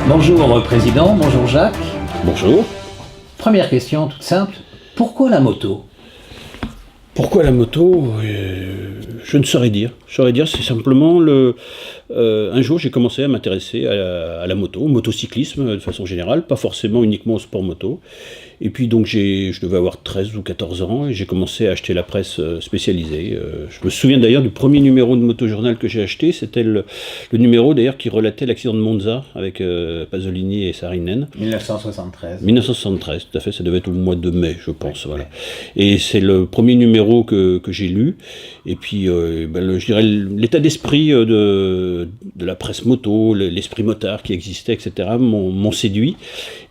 Bonjour Président, bonjour Jacques. Bonjour. Première question toute simple, pourquoi la moto ? Pourquoi la moto ? Je ne saurais dire. Je saurais dire, c'est simplement un jour j'ai commencé à m'intéresser à la moto, au motocyclisme de façon générale, pas forcément uniquement au sport moto. Et puis donc je devais avoir 13 ou 14 ans et j'ai commencé à acheter la presse spécialisée. Je me souviens d'ailleurs du premier numéro de Motojournal que j'ai acheté, c'était le numéro d'ailleurs qui relatait l'accident de Monza avec Pasolini et Saarinen. 1973. 1973, tout à fait, ça devait être au mois de mai, je pense. Voilà. Et c'est le premier numéro que j'ai lu. Et puis, je dirais, l'état d'esprit de la presse moto, l'esprit motard qui existait, etc., m'ont séduit.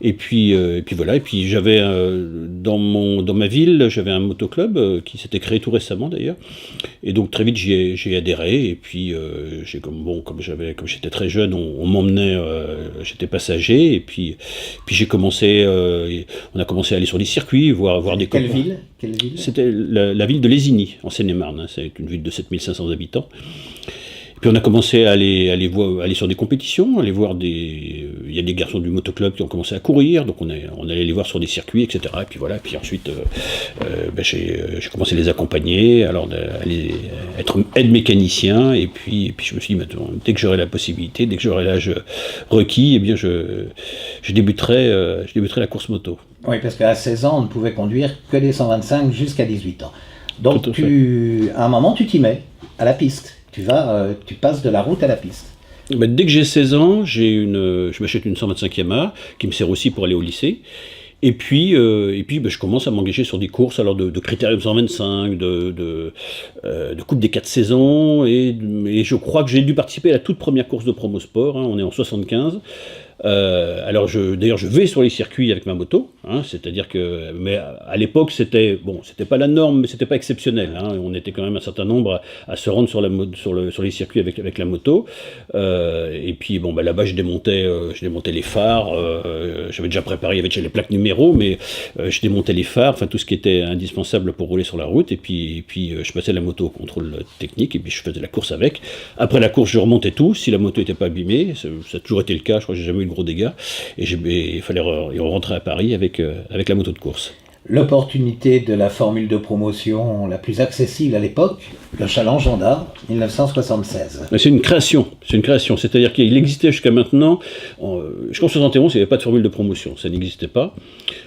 Et puis voilà. Et puis j'avais dans ma ville, j'avais un motoclub qui s'était créé tout récemment d'ailleurs. Et donc très vite j'ai adhéré. Et puis comme j'étais très jeune, on m'emmenait, j'étais passager. Et puis j'ai commencé, on a commencé à aller sur des circuits, voir des copains. Quelle ville ? C'était la ville de Lézigny, en Seine-et-Marne. Hein. C'est une ville de 7500 habitants. Puis on a commencé à aller sur des compétitions, aller voir il y a des garçons du motoclub qui ont commencé à courir, donc on allait les voir sur des circuits, etc. Et puis voilà, puis ensuite j'ai commencé à les accompagner, alors être aide mécanicien, et puis je me suis dit maintenant, dès que j'aurai la possibilité, dès que j'aurai l'âge requis, eh bien je débuterai la course moto. Oui, parce qu'à 16 ans, on ne pouvait conduire que des 125 jusqu'à 18 ans. Donc à un moment, tu t'y mets à la piste. Tu passes de la route à la piste. Dès que j'ai 16 ans, je m'achète une 125 Yamaha qui me sert aussi pour aller au lycée. Et puis je commence à m'engager sur des courses alors de Critérium 125, de Coupe des 4 saisons. Et je crois que j'ai dû participer à la toute première course de Promosport. Hein, on est en 75. Alors d'ailleurs je vais sur les circuits avec ma moto, hein, c'est-à-dire que, mais à l'époque c'était pas la norme, mais c'était pas exceptionnel. Hein, on était quand même un certain nombre à se rendre sur les circuits avec la moto. Et puis là-bas je démontais les phares. J'avais déjà préparé, il y avait déjà les plaques numéros, mais je démontais les phares, enfin tout ce qui était indispensable pour rouler sur la route. Et puis je passais la moto au contrôle technique et puis je faisais la course avec. Après la course je remontais tout si la moto n'était pas abîmée. Ça a toujours été le cas. Je crois que j'ai jamais eu de gros dégâts, et il fallait rentrer à Paris avec la moto de course. L'opportunité de la formule de promotion la plus accessible à l'époque, le Challenge Honda, 1976. C'est une création, c'est-à-dire qu'il existait jusqu'à maintenant, jusqu'en 71, il n'y avait pas de formule de promotion, ça n'existait pas.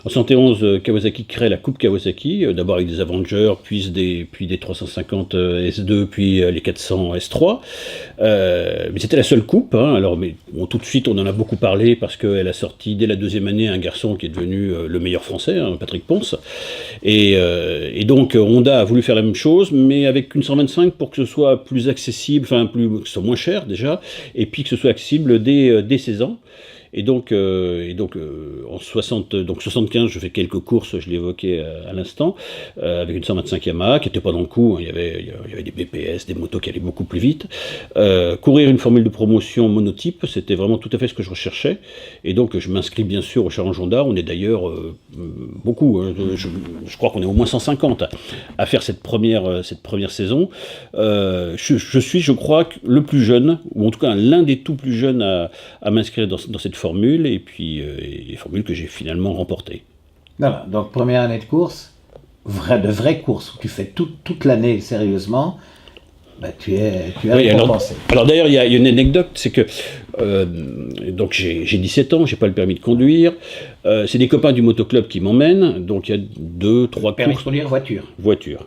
En 71, Kawasaki crée la Coupe Kawasaki, d'abord avec des Avengers, puis des 350 S2, puis les 400 S3. Mais c'était la seule coupe, hein. Alors, tout de suite, on en a beaucoup parlé parce qu'elle a sorti dès la deuxième année un garçon qui est devenu le meilleur français, hein, Patrick Ponce. Et donc Honda a voulu faire la même chose, mais avec une 125 pour que ce soit plus accessible, que ce soit moins cher déjà, et puis que ce soit accessible dès 16 ans. Et donc en 75, je fais quelques courses, je l'évoquais à l'instant, avec une 125 Yamaha qui n'était pas dans le coup. Hein, il y avait des BPS, des motos qui allaient beaucoup plus vite. Courir une formule de promotion monotype, c'était vraiment tout à fait ce que je recherchais. Et donc je m'inscris bien sûr au Challenge Honda. On est d'ailleurs beaucoup. Hein, je crois qu'on est au moins 150 à faire cette première saison. Je suis, je crois, le plus jeune, ou en tout cas l'un des tout plus jeunes à m'inscrire dans cette formule, et puis les formules que j'ai finalement remportées. Voilà, donc première année de course, de vraie course, où tu fais toute l'année sérieusement, tu as récompensé. Alors d'ailleurs, il y a une anecdote, c'est que donc j'ai 17 ans, j'ai pas le permis de conduire, c'est des copains du motoclub qui m'emmènent, donc il y a 2-3 courses. Permis de conduire voiture.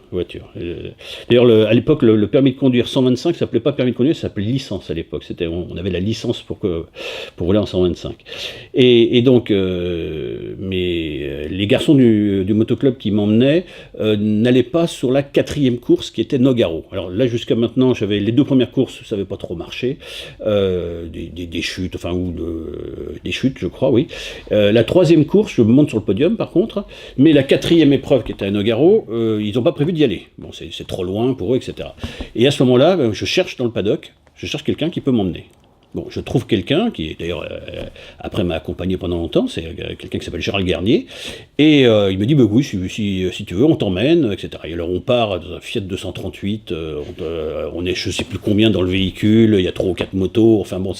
D'ailleurs, à l'époque, le permis de conduire 125 ça s'appelait pas permis de conduire, ça s'appelait licence à l'époque. On avait la licence pour rouler en 125. Et donc, les garçons du motoclub qui m'emmenaient n'allaient pas sur la 4e course qui était Nogaro. Alors là, jusqu'à maintenant, j'avais les 2 premières courses, ça n'avait pas trop marché. Des chutes, des chutes, je crois, oui. La 3e course, je monte sur le podium, par contre, mais la 4e épreuve, qui était à Nogaro, ils n'ont pas prévu d'y aller. Bon, c'est trop loin pour eux, etc. Et à ce moment-là, je cherche dans le paddock, je cherche quelqu'un qui peut m'emmener. Bon, je trouve quelqu'un qui, d'ailleurs, après m'a accompagné pendant longtemps, c'est quelqu'un qui s'appelle Gérald Garnier, et il me dit, bah oui, si tu veux, on t'emmène, etc. Et alors on part dans un Fiat 238, on est je sais plus combien dans le véhicule, il y a 3 ou 4 motos, enfin bon,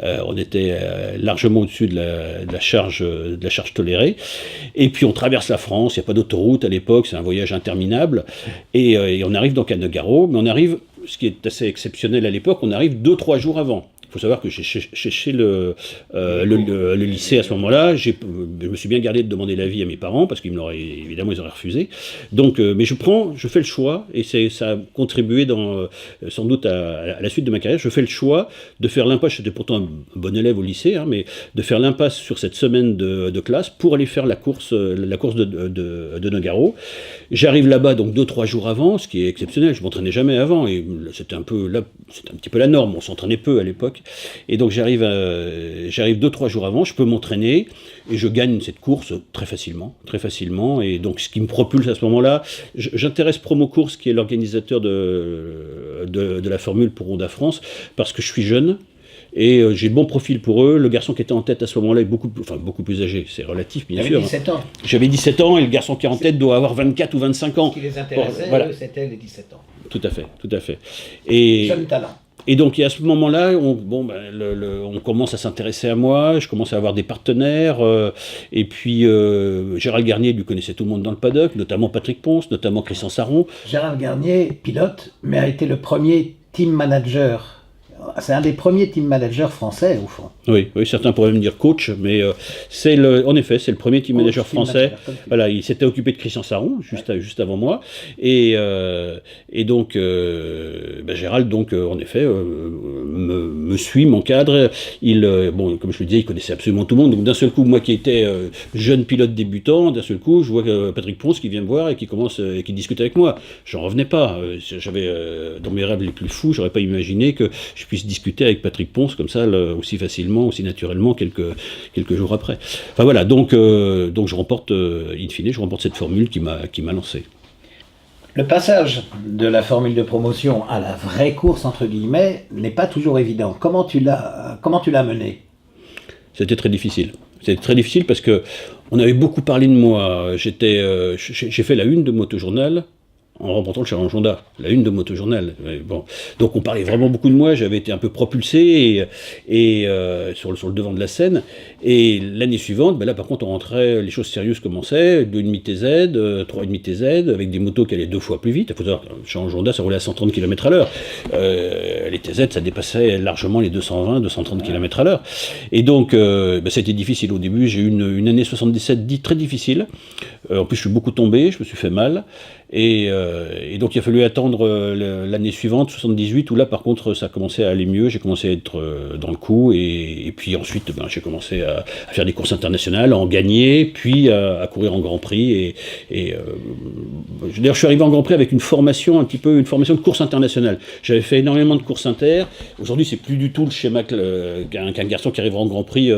on était largement au-dessus de la charge tolérée, et puis on traverse la France, il n'y a pas d'autoroute à l'époque, c'est un voyage interminable, et on arrive donc à Nogaro, mais on arrive, ce qui est assez exceptionnel à l'époque, on arrive 2-3 jours avant. Il faut savoir que chez le lycée à ce moment-là, je me suis bien gardé de demander l'avis à mes parents, parce qu'ils évidemment ils auraient refusé. Donc, mais je fais le choix, et ça a contribué sans doute à la suite de ma carrière. Je fais le choix de faire l'impasse, j'étais pourtant un bon élève au lycée, mais de faire l'impasse sur cette semaine de classe pour aller faire la course de Nogaro. J'arrive là-bas donc 2-3 jours avant, ce qui est exceptionnel, je m'entraînais jamais avant, et c'était un petit peu la norme, on s'entraînait peu à l'époque. Et donc j'arrive 2-3 jours avant, je peux m'entraîner et je gagne cette course très facilement. Et donc ce qui me propulse à ce moment-là, j'intéresse Promo Course, qui est l'organisateur de la formule pour Honda France, parce que je suis jeune. Et j'ai le bon profil pour eux. Le garçon qui était en tête à ce moment-là est beaucoup plus âgé, c'est relatif bien sûr. J'avais 17 ans. J'avais 17 ans et le garçon qui est en tête doit avoir 24 ou 25 ans. Ce qui les intéressait, eux, c'était les 17 ans. Tout à fait. Et jeune talent. Et donc, à ce moment-là, on commence à s'intéresser à moi, je commence à avoir des partenaires, et puis Gérald Garnier lui connaissait tout le monde dans le paddock, notamment Patrick Ponce, notamment Christian Saron. Gérald Garnier, pilote, mais a été le premier team manager. C'est un des premiers team managers français, au fond. Oui, certains pourraient même dire coach, mais en effet, c'est le premier team manager français. Voilà, il s'était occupé de Christian Saron, juste avant moi. Et donc, Gérald, donc, en effet, me suit, m'encadre. Comme je le disais, il connaissait absolument tout le monde. Donc, d'un seul coup, moi qui étais jeune pilote débutant, d'un seul coup, je vois Patrick Ponce qui vient me voir et qui discute avec moi. J'en revenais pas. J'avais, dans mes rêves les plus fous, j'aurais pas imaginé que je puisse discuter avec Patrick Ponce comme ça, aussi facilement, aussi naturellement, quelques jours après. Enfin voilà, donc je remporte, in fine, cette formule qui m'a lancé. Le passage de la formule de promotion à la vraie course, entre guillemets, n'est pas toujours évident. Comment tu l'as mené ? C'était très difficile. C'était très difficile parce que on avait beaucoup parlé de moi. J'ai fait la une de Motojournal en remportant le Challenge Honda, la une de Motojournal. Bon. Donc on parlait vraiment beaucoup de moi, j'avais été un peu propulsé et sur le devant de la scène. Et l'année suivante, là par contre on rentrait, les choses sérieuses commençaient, 2,5 TZ, 3,5 TZ, avec des motos qui allaient 2 fois plus vite. Il faut savoir que le Challenge Honda ça roulait à 130 km/h. Les TZ ça dépassait largement les 220-230 km/h. Et donc c'était difficile au début, j'ai eu une année 77 dite très difficile. En plus je suis beaucoup tombé, je me suis fait mal. Et donc il a fallu attendre l'année suivante, 78, où là par contre ça a commencé à aller mieux, j'ai commencé à être dans le coup, et puis ensuite j'ai commencé à faire des courses internationales, à en gagner, puis à courir en Grand Prix, d'ailleurs je suis arrivé en Grand Prix avec une formation de course internationale. J'avais fait énormément de courses inter, aujourd'hui c'est plus du tout le schéma qu'un garçon qui arrivera en Grand Prix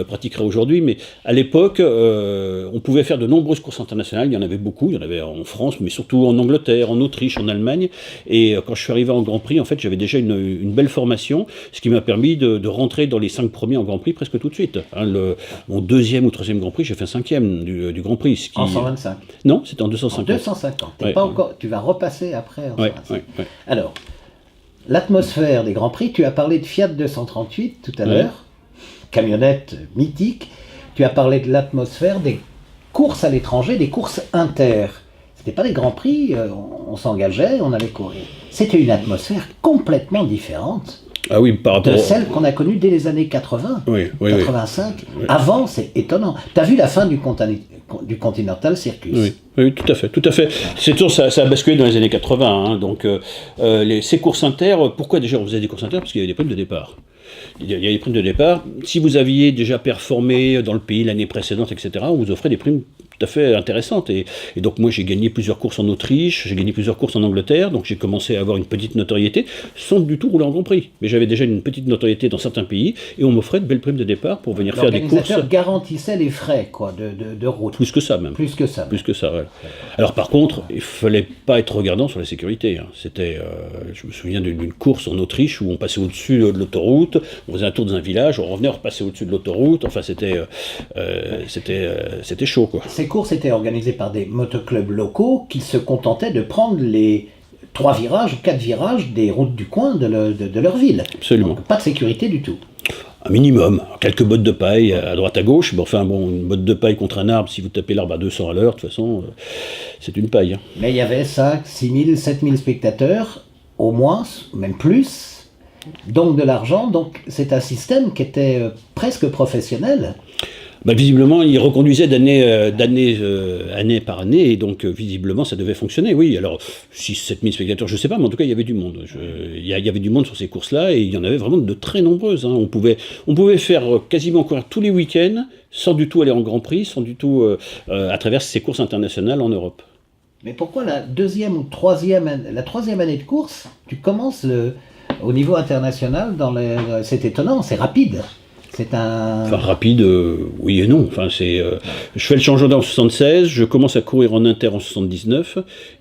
pratiquerait aujourd'hui, mais à l'époque on pouvait faire de nombreuses courses internationales, il y en avait beaucoup, il y en avait en France, mais surtout en Angleterre, en Autriche, en Allemagne. Et quand je suis arrivé en Grand Prix, en fait, j'avais déjà une belle formation, ce qui m'a permis de rentrer dans les 5 premiers en Grand Prix presque tout de suite. Mon 2e ou 3e Grand Prix, j'ai fait 5e du Grand Prix. En 125 ? Non, c'était en 250. En 250. Pas encore, tu vas repasser après en 125. Ouais. Alors, l'atmosphère des Grands Prix, tu as parlé de Fiat 238 tout à l'heure, camionnette mythique. Tu as parlé de l'atmosphère des courses à l'étranger, des courses inter. C'était pas des Grands Prix, on s'engageait, on allait courir. C'était une atmosphère complètement différente par rapport de celle qu'on a connue dès les années 80, 85. Oui. Avant, c'est étonnant. Tu as vu la fin du Continental Circus ? Oui, tout à fait. C'est toujours ça a basculé dans les années 80. Donc, ces courses inter, pourquoi déjà on faisait des courses inter ? Parce qu'il y avait des primes de départ. Il y a des primes de départ. Si vous aviez déjà performé dans le pays l'année précédente, etc., on vous offrait des primes tout à fait intéressante. Et donc moi j'ai gagné plusieurs courses en Autriche, j'ai gagné plusieurs courses en Angleterre, donc j'ai commencé à avoir une petite notoriété, sans du tout rouler en Grand Prix. Mais j'avais déjà une petite notoriété dans certains pays, et on m'offrait de belles primes de départ pour venir faire des courses. L'organisateur garantissait les frais quoi, de route. Plus que ça même. Plus que ça. Plus que ça, ouais. Alors par contre, il fallait pas être regardant sur la sécurité. Hein. C'était, je me souviens d'une course en Autriche où on passait au-dessus de l'autoroute, on faisait un tour dans un village, on revenait, on repassait au-dessus de l'autoroute, enfin c'était chaud quoi. Ces courses étaient organisées par des motoclubs locaux qui se contentaient de prendre les 3 virages ou 4 virages des routes du coin de leur ville. Absolument. Donc, pas de sécurité du tout. Un minimum, quelques bottes de paille à droite à gauche, mais enfin bon, une botte de paille contre un arbre, si vous tapez l'arbre à 200 à l'heure, de toute façon, c'est une paille. Hein. Mais il y avait 5, 6 000, 7 000 spectateurs, au moins, même plus, donc de l'argent, donc c'est un système qui était presque professionnel. Bah, visiblement, il reconduisait d'année par année, et donc visiblement ça devait fonctionner, oui. Alors, 6-7 000 spectateurs, je ne sais pas, mais en tout cas il y avait du monde. Il y avait du monde sur ces courses-là, et il y en avait vraiment de très nombreuses. Hein. On pouvait faire quasiment courir tous les week-ends, sans du tout aller en Grand Prix, sans du tout à travers ces courses internationales en Europe. Mais pourquoi la troisième année de course, tu commences au niveau international c'est étonnant, c'est rapide. C'est Enfin, rapide, oui et non. Enfin, je fais le changement en 76, je commence à courir en inter en 79,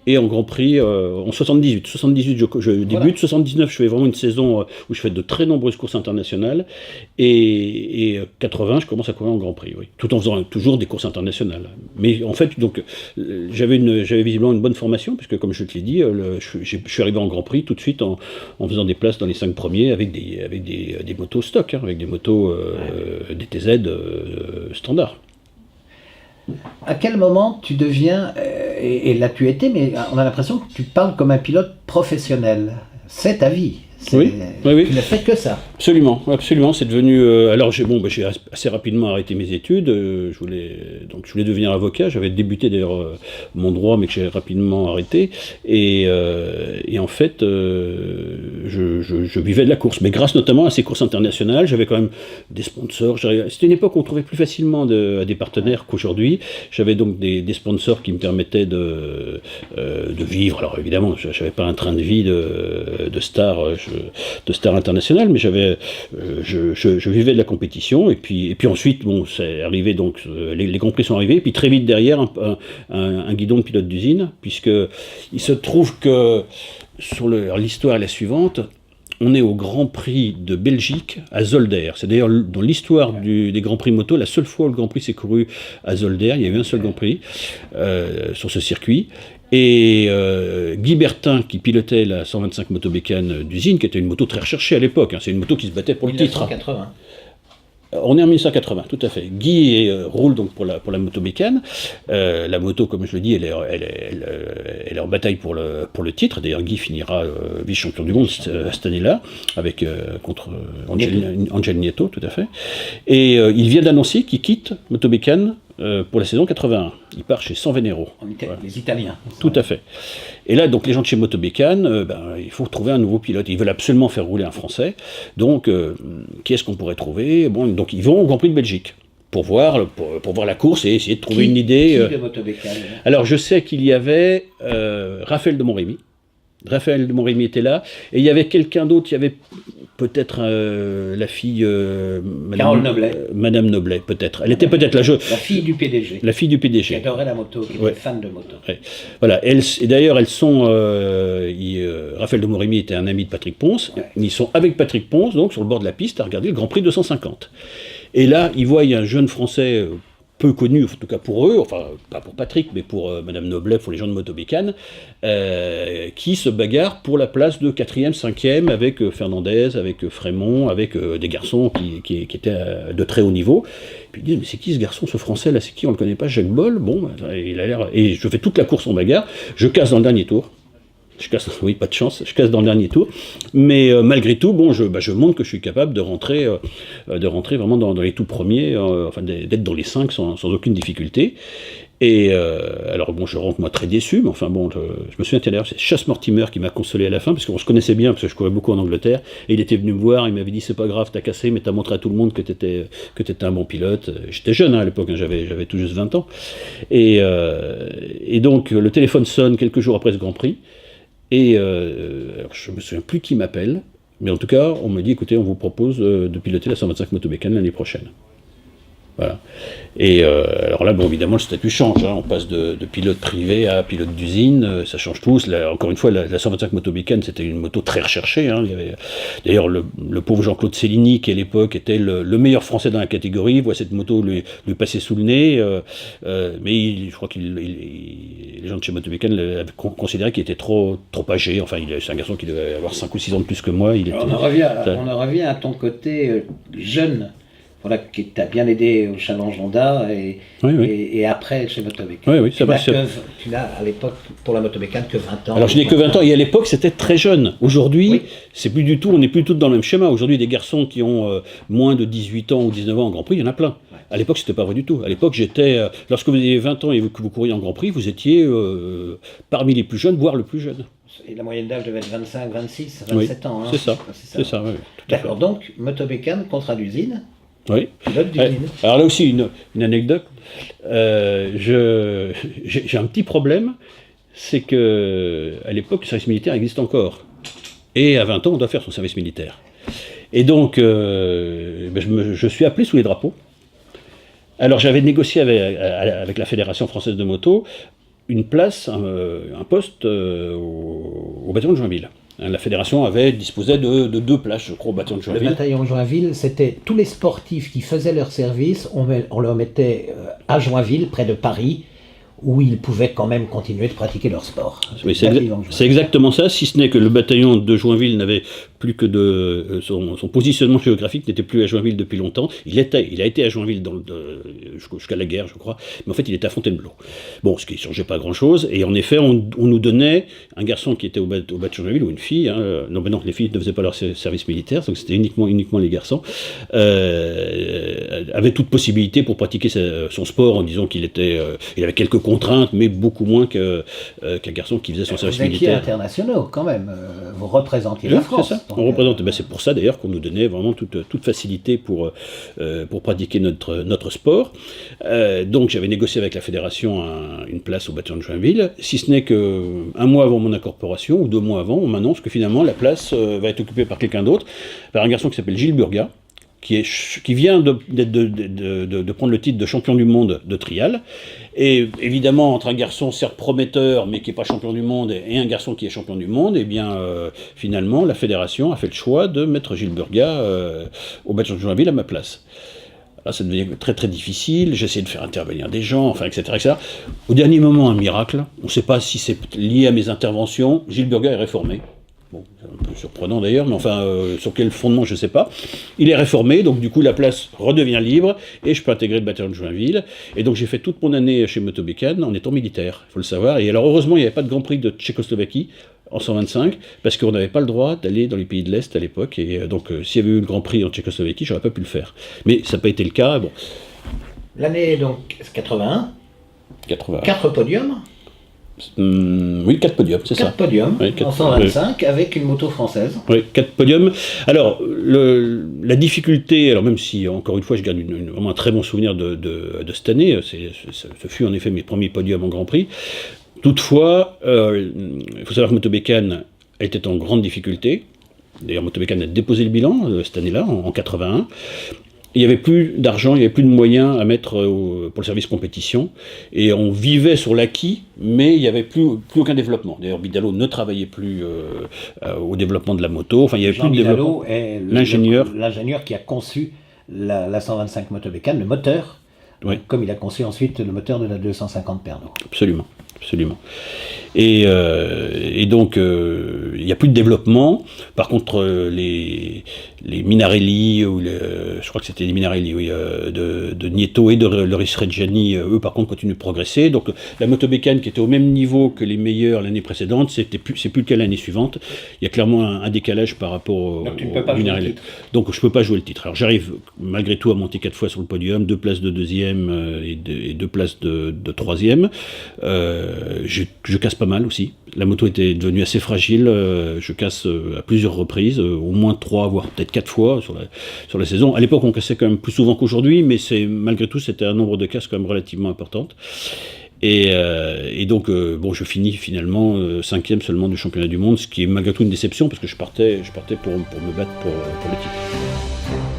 et en Grand Prix en 78. 78, je débute, voilà. 79, je fais vraiment une saison où je fais de très nombreuses courses internationales, et 80, je commence à courir en Grand Prix, oui. Tout en faisant toujours des courses internationales. Mais en fait, donc, j'avais visiblement une bonne formation, puisque comme je te l'ai dit, je suis arrivé en Grand Prix tout de suite en faisant des places dans les 5 premiers avec des motos stock, hein, avec des motos DTZ standard. À quel moment tu deviens, et là tu étais, mais on a l'impression que tu parles comme un pilote professionnel. C'est ta vie. Oui. Tu ne fais que ça. Absolument, c'est devenu... alors j'ai assez rapidement arrêté mes études, je voulais devenir avocat, j'avais débuté d'ailleurs mon droit mais que j'ai rapidement arrêté, et en fait je vivais de la course, mais grâce notamment à ces courses internationales, j'avais quand même des sponsors, c'était une époque où on trouvait plus facilement des partenaires qu'aujourd'hui, j'avais donc des sponsors qui me permettaient de vivre, alors évidemment je n'avais pas un train de vie de star international, mais je vivais de la compétition, et puis ensuite, bon, c'est arrivé, donc les Grands Prix sont arrivés, et puis très vite derrière, un guidon de pilote d'usine, puisque il se trouve que, l'histoire est la suivante, on est au Grand Prix de Belgique à Zolder. C'est d'ailleurs dans l'histoire des Grands Prix moto, la seule fois où le Grand Prix s'est couru à Zolder, il y a eu un seul Grand Prix sur ce circuit. Et Guy Bertin, qui pilotait la 125 Motobécane d'usine, qui était une moto très recherchée à l'époque, hein, c'est une moto qui se battait pour le titre. 1980. On est en 1980, tout à fait. Guy roule donc pour la Motobécane. La moto, comme je le dis, elle est en bataille pour le titre. D'ailleurs, Guy finira vice-champion du monde cette année-là, contre Angel Nieto, tout à fait. Et il vient d'annoncer qu'il quitte Motobécane pour la saison 81. Il part chez San Venero. Voilà. Les Italiens. Tout à fait. Et là, donc, les gens de chez Motobécane, il faut trouver un nouveau pilote. Ils veulent absolument faire rouler un Français. Donc, qui est-ce qu'on pourrait trouver ? Bon, donc, ils vont au Grand Prix de Belgique pour voir la course et essayer de trouver une idée. Qui de Motobécane ? Alors, je sais qu'il y avait Raphaël de Montremy. Raphaël de Montremy était là. Et il y avait quelqu'un d'autre, il y avait peut-être la fille... Carole Noblet. Madame Noblet, peut-être. Elle était peut-être la fille du PDG. La fille du PDG. Qui adorait la moto, qui était fan de moto. Ouais. Voilà. Et d'ailleurs, elles sont... Raphaël de Montremy était un ami de Patrick Ponce. Ouais. Ils sont avec Patrick Ponce, donc sur le bord de la piste, à regarder le Grand Prix 250. Et là, ils voient un jeune Français... peu connu, en tout cas pour eux, enfin pas pour Patrick, mais pour Madame Noblet, pour les gens de Motobécane, qui se bagarrent pour la place de 4e, 5e avec Fernandez, avec Frémont, avec des garçons qui étaient de très haut niveau. Puis ils disent, mais c'est qui ce garçon, ce Français là, c'est qui, on le connaît pas, Jacques Boll, bon, il a l'air... Et je fais toute la course en bagarre, je casse dans le dernier tour. Oui, pas de chance, je casse dans le dernier tour, mais malgré tout, bon, je montre que je suis capable de rentrer vraiment dans les tout premiers, enfin d'être dans les 5 sans aucune difficulté. Et alors bon, je rentre moi très déçu, mais enfin bon, je me souviens d'ailleurs, c'est Chas Mortimer qui m'a consolé à la fin, parce qu'on se connaissait bien, parce que je courais beaucoup en Angleterre, et il était venu me voir, il m'avait dit c'est pas grave, t'as cassé, mais t'as montré à tout le monde que t'étais un bon pilote. J'étais jeune à l'époque, hein, j'avais tout juste 20 ans. Et donc le téléphone sonne quelques jours après ce Grand Prix, et alors, je me souviens plus qui m'appelle, mais en tout cas, on me dit écoutez, on vous propose de piloter la 125 Moto Bécane l'année prochaine. Voilà. Et alors là, bon, évidemment, le statut change. Hein. On passe de pilote privé à pilote d'usine. Ça change tout. Là, encore une fois, la 125 Moto Bécane, c'était une moto très recherchée. Hein. Il y avait, d'ailleurs, le pauvre Jean-Claude Cellini, qui à l'époque était le meilleur Français dans la catégorie, voit cette moto lui passer sous le nez. Mais je crois que les gens de chez Moto Bécane avaient considéré qu'il était trop âgé. Enfin, c'est un garçon qui devait avoir 5 ou 6 ans de plus que moi. On en revient à ton côté jeune. Voilà, qui t'a bien aidé au Challenge Honda et après chez Moto Bécane. Oui, ça va. Tu n'as à l'époque pour la Moto Bécane que 20 ans. Alors je n'ai que 20 ans et à l'époque c'était très jeune. Aujourd'hui, c'est plus du tout, on n'est plus tous dans le même schéma. Aujourd'hui, des garçons qui ont moins de 18 ans ou 19 ans en Grand Prix, il y en a plein. Ouais. À l'époque, c'était pas vrai du tout. À l'époque, lorsque vous aviez 20 ans et que vous couriez en Grand Prix, vous étiez parmi les plus jeunes, voire le plus jeune. Et la moyenne d'âge devait être 25, 26, 27 ans. Hein. C'est ça. Oui, d'accord, donc Moto Bécane, contrat d'usine. Oui. Alors là aussi, une anecdote. J'ai un petit problème, c'est que à l'époque, le service militaire existe encore. Et à 20 ans, on doit faire son service militaire. Et donc, je suis appelé sous les drapeaux. Alors j'avais négocié avec la Fédération française de moto une place, un poste au bataillon de Joinville. La fédération disposait de 2 places, je crois, au bataillon de Joinville. Le bataillon de Joinville, c'était tous les sportifs qui faisaient leur service, on leur mettait à Joinville, près de Paris, où ils pouvaient quand même continuer de pratiquer leur sport. Oui, c'est exactement ça, si ce n'est que le bataillon de Joinville n'avait plus que son positionnement géographique n'était plus à Joinville depuis longtemps. Il a été à Joinville jusqu'à la guerre, je crois, mais en fait il était à Fontainebleau. Bon, ce qui ne changeait pas grand-chose, et en effet on nous donnait un garçon qui était au bataillon de Joinville, ou une fille, hein, non, les filles ne faisaient pas leur service militaire, donc c'était uniquement les garçons, avait toute possibilité pour pratiquer son sport en disant qu'il avait quelques contraintes, mais beaucoup moins qu'un garçon qui faisait son service militaire. Vous étiez internationaux quand même, vous représentiez la France. C'est ça. On représente. C'est pour ça d'ailleurs qu'on nous donnait vraiment toute facilité pour pratiquer notre sport. Donc j'avais négocié avec la fédération une place au bataillon de Joinville, si ce n'est qu'un mois avant mon incorporation, ou 2 mois avant, on m'annonce que finalement la place va être occupée par quelqu'un d'autre, par un garçon qui s'appelle Gilles Burga, qui vient de prendre le titre de champion du monde de trial. Et évidemment, entre un garçon certes prometteur, mais qui n'est pas champion du monde, et un garçon qui est champion du monde, eh bien, finalement, la fédération a fait le choix de mettre Gilles Burga au bataillon de Joinville à ma place. Là, ça devenait très très difficile, j'ai essayé de faire intervenir des gens, enfin, etc. Au dernier moment, un miracle, on ne sait pas si c'est lié à mes interventions, Gilles Burga est réformé. Bon, c'est un peu surprenant d'ailleurs, mais enfin, sur quel fondement, je ne sais pas. Il est réformé, donc du coup, la place redevient libre, et je peux intégrer le bataillon de Joinville. Et donc, j'ai fait toute mon année chez Moto Bécane en étant militaire, il faut le savoir. Et alors, heureusement, il n'y avait pas de Grand Prix de Tchécoslovaquie en 125, parce qu'on n'avait pas le droit d'aller dans les pays de l'Est à l'époque, et donc, s'il y avait eu le Grand Prix en Tchécoslovaquie, j'aurais pas pu le faire. Mais ça n'a pas été le cas, bon. L'année, donc, 81. 80. 4 podiums. Oui, 4 podiums, c'est ça. 4 podiums, oui, en 125, avec une moto française. Oui, 4 podiums. Alors, la difficulté, alors même si, encore une fois, je garde vraiment un très bon souvenir de cette année, ce fut en effet mes premiers podiums en Grand Prix. Toutefois, il faut savoir que Moto Bécane était en grande difficulté. D'ailleurs, Moto Bécane a déposé le bilan cette année-là, en 81. Il n'y avait plus d'argent, il n'y avait plus de moyens à mettre pour le service compétition, et on vivait sur l'acquis, mais il n'y avait plus aucun développement. D'ailleurs, Bidalo ne travaillait plus au développement de la moto, enfin il n'y avait plus de développement. Est l'ingénieur qui a conçu la 125 Moto Bécane, le moteur, oui. Comme il a conçu ensuite le moteur de la 250 Pernod. Absolument. absolument. Et donc, il n'y a plus de développement. Par contre, les Minarelli, je crois que c'était les Minarelli, oui, de Nieto et de Loris Reggiani, eux par contre continuent de progresser. Donc la motobécane qui était au même niveau que les meilleurs l'année précédente, c'est plus le cas l'année suivante. Il y a clairement un décalage par rapport aux Minarelli. Donc je ne peux pas jouer le titre. Alors j'arrive malgré tout à monter 4 fois sur le podium, 2 places de deuxième et 2 places de troisième. Je casse pas mal aussi. La moto était devenue assez fragile. Je casse à plusieurs reprises, au moins 3, voire peut-être 4 fois sur la saison. À l'époque, on cassait quand même plus souvent qu'aujourd'hui, mais malgré tout, c'était un nombre de casses quand même relativement important. Et donc, je finis finalement 5e seulement du championnat du monde, ce qui est malgré tout une déception, parce que je partais pour me battre pour le titre.